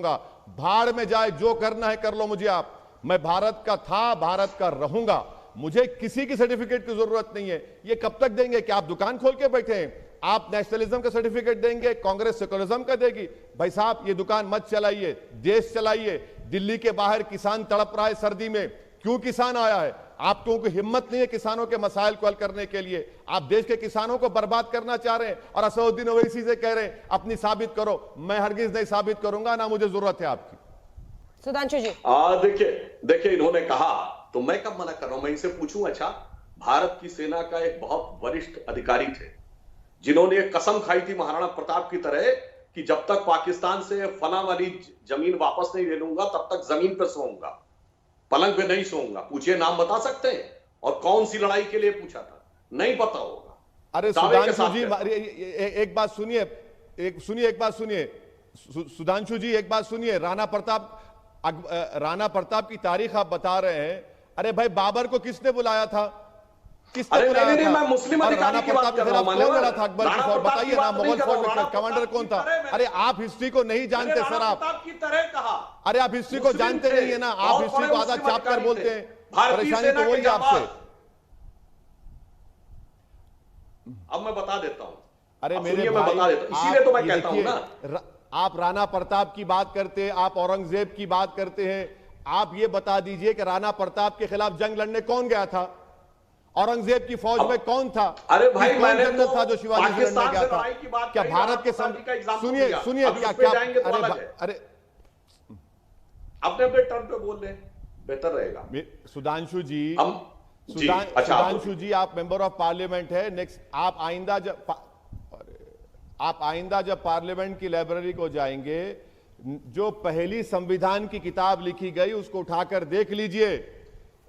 भाड़ में जाए, जो करना है कर लो मुझे आप, मैं भारत का था, भारत का रहूंगा, मुझे किसी की सर्टिफिकेट की जरूरत नहीं है। ये कब तक देंगे कि आप दुकान खोल के बैठे हैं? आप नेशनलिज्म का सर्टिफिकेट देंगे, कांग्रेस सेकुलरिज्म का देगी। भाई साहब ये दुकान मत चलाइए, देश चलाइए। दिल्ली के बाहर किसान तड़प रहा है सर्दी में, क्यों किसान आया है? आप लोगों की हिम्मत नहीं है किसानों के मसाइल को हल करने के लिए। आप देश के किसानों को बर्बाद करना चाह रहे हैं और असदुद्दीन ओवैसी से कह रहे हैं अपनी साबित करो। मैं हरगिज नहीं साबित करूंगा, ना मुझे जरूरत है आपकी। सुधांशु जी देखिए इन्होंने कहा तो मैं कब मना कर रहा हूं? मैं इनसे पूछूं, अच्छा भारत की सेना का एक बहुत वरिष्ठ अधिकारी थे जिन्होंने एक कसम खाई थी महाराणा प्रताप की तरह कि जब तक पाकिस्तान से फला वाली जमीन वापस नहीं ले लूंगा तब तक जमीन पर सोऊंगा, पलंग पे नहीं सोऊंगा। पूछिए, नाम बता सकते हैं? और कौन सी लड़ाई के लिए पूछा था? नहीं पता होगा। अरे सुधांशु जी एक बात सुनिए, एक बात सुनिए सुधांशु जी, एक बात सुनिए। राणा प्रताप की तारीख आप बता रहे हैं। अरे भाई बाबर को किसने बुलाया था? किसने बुलाया था? मैं मुस्लिम अधिकारी की बात कर रहा हूं। कौन लड़ा था अकबर की फौज? बताइए ना, मुगल फौज में कमांडर कौन था? अरे आप हिस्ट्री को नहीं जानते सर, आप की तरह कहा। अरे आप हिस्ट्री को जानते नहीं है ना, आप हिस्ट्री को आधा चाप कर बोलते हैं। परेशानी तो वही आपसे। अब मैं बता देता हूं। अरे मेरे मैं बता देता हूं, इसीलिए तो मैं कहता हूं ना। आप राणा प्रताप की बात करते हैं, आप औरंगजेब की बात करते हैं। आप ये बता दीजिए कि राणा प्रताप के खिलाफ जंग लड़ने कौन गया था? औरंगजेब की फौज में कौन था? अरे भाई मैंने जनरल था जो शिवाजी से लड़ने गया था? क्या भारत के सुनिए अरे अपने अपने टर्न पे बोल रहे बेहतर रहेगा। सुधांशु जी, अच्छा सुधांशु जी आप मेंबर ऑफ पार्लियामेंट है। नेक्स्ट आप आइंदा जब पार्लियामेंट की लाइब्रेरी को जाएंगे, जो पहली संविधान की किताब लिखी गई उसको उठाकर देख लीजिए।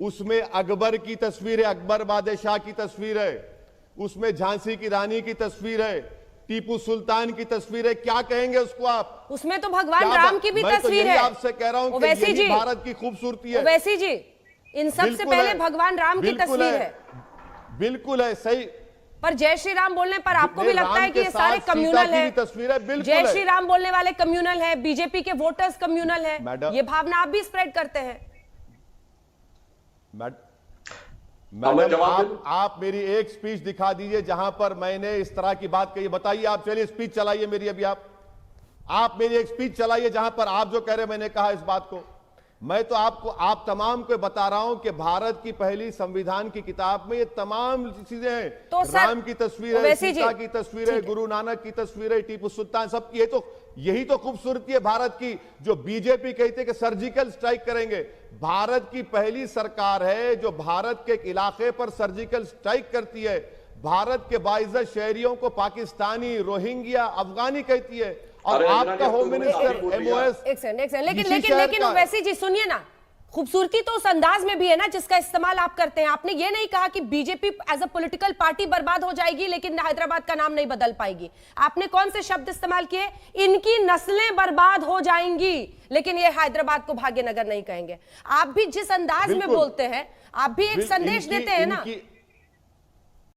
उसमें अकबर की तस्वीर है, अकबर बादशाह की तस्वीर है, उसमें झांसी की रानी की तस्वीर है, टीपू सुल्तान की तस्वीर है। क्या कहेंगे उसको आप? उसमें तो भगवान राम की भी तस्वीर है। आपसे कह रहा हूं कि यही भारत की खूबसूरती है। ओवैसी जी, इन सबसे पहले भगवान राम की तस्वीर है। बिल्कुल है, सही। पर जय श्री राम बोलने पर आपको भी लगता है कि ये सारे कम्युनल है? तस्वीर है, बिल्कुल। जय श्री राम बोलने वाले कम्युनल है, बीजेपी के वोटर्स कम्युनल है, ये भावना आप भी स्प्रेड करते हैं। मैडम आप मेरी एक स्पीच दिखा दीजिए जहां पर मैंने इस तरह की बात कही। बताइए आप, चलिए स्पीच चलाइए मेरी अभी। आप मेरी एक स्पीच चलाइए जहां पर आप जो कह रहे मैंने कहा इस बात को। मैं तो आप तमाम को बता रहा हूं कि भारत की पहली संविधान की किताब में ये तमाम चीजें हैं। तो राम की तस्वीर है, सीता की तस्वीर है, गुरु नानक की तस्वीर है, टीपू सुल्तान, सब यही तो खूबसूरती है भारत की। जो बीजेपी कहते हैं कि सर्जिकल स्ट्राइक करेंगे, भारत की पहली सरकार है जो भारत के एक इलाके पर सर्जिकल स्ट्राइक करती है। भारत के बाइज्जत शहरियों को पाकिस्तानी, रोहिंग्या, अफगानी कहती है। और आपका होम मिनिस्टर एमओएस। एक सेकंड, लेकिन ओवैसी जी सुनिए ना, खूबसूरती तो उस अंदाज में भी है ना जिसका इस्तेमाल आप करते हैं। आपने ये नहीं कहा कि BJP as a political party बर्बाद हो जाएगी लेकिन हैदराबाद का नाम नहीं बदल पाएगी। आपने कौन से शब्द इस्तेमाल किए? इनकी नस्लें बर्बाद हो जाएंगी लेकिन ये हैदराबाद को भाग्यनगर नहीं कहेंगे। आप भी जिस अंदाज में बोलते हैं, आप भी एक संदेश देते हैं ना।